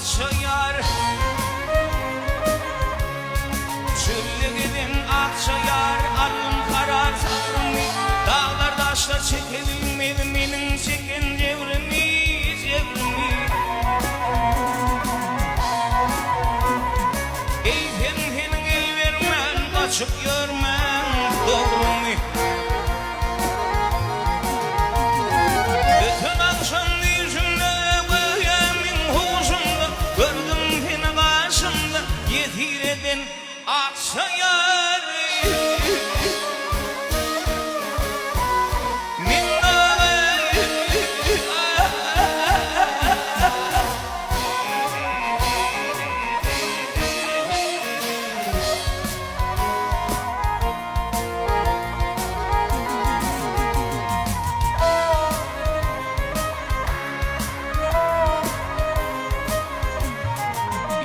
akşayar. Çöllerinin akşayar, alın karar sabrımı. Dağlar taşlar çekebilmedi benim çeken cevrimi. Eyfemhenin el vermen, kaçıp görmen doğrumu. Bütün akşam yüzümde, göğemin huzumda, gördüm seni karşımda, yetir eden akşayar.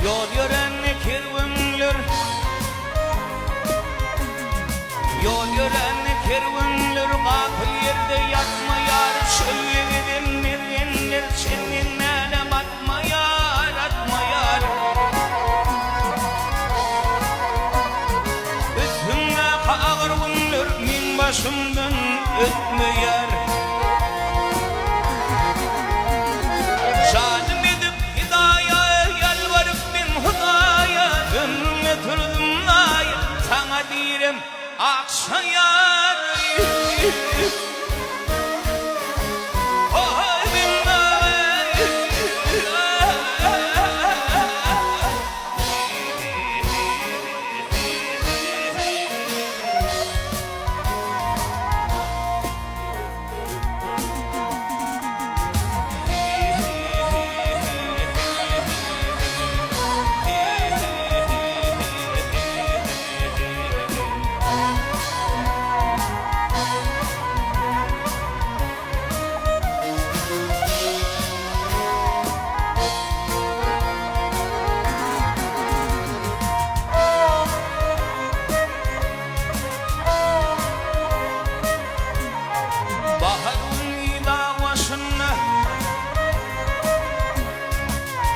Yol yören kervanlar, yol yören kervanlar, gafil yerde yatmayar. Çöllerden mergenler senin alem atmayar, atmayar. Üstümde ağır günler min başımdan ötmeyar. Şadım edip hidaya yalvarıp ben Hudaya, ömrüme turdum layık sana direm akşayar. Oy ben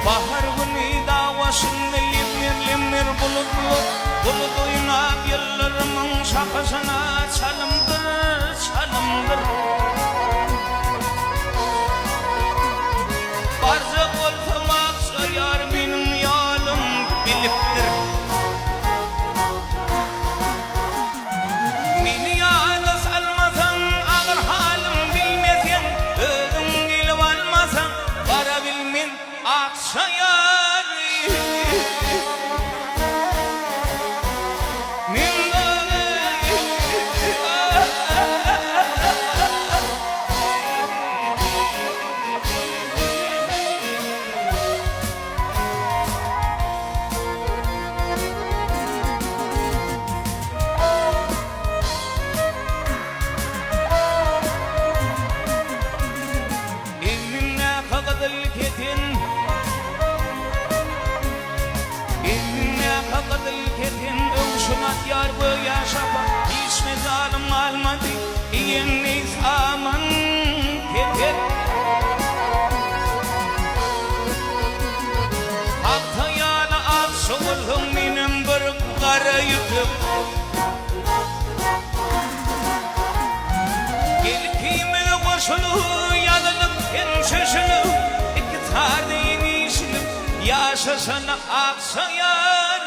bahar günü davasında limler bulutlu, bulut oynap yıllarımın şakasına çalımdır, çalımdır. Barzı olsam akşayar benim yolum biliptir. Beni yalnız salmasan, ağır halim bilmesen, özün gelip almasan, varabilmen akşayar. Evimle kakadıl ketin, kakadıl ketin, övşünat yar bu yaşapa, işme zalim almadı, iyenneyiz aman ketin. Akta yana akşoğulun benim bir kara yıkıp, gel kime koşulu, yanılıp en şaşılıp, iki tarihini işilip, yaşasana akşayar.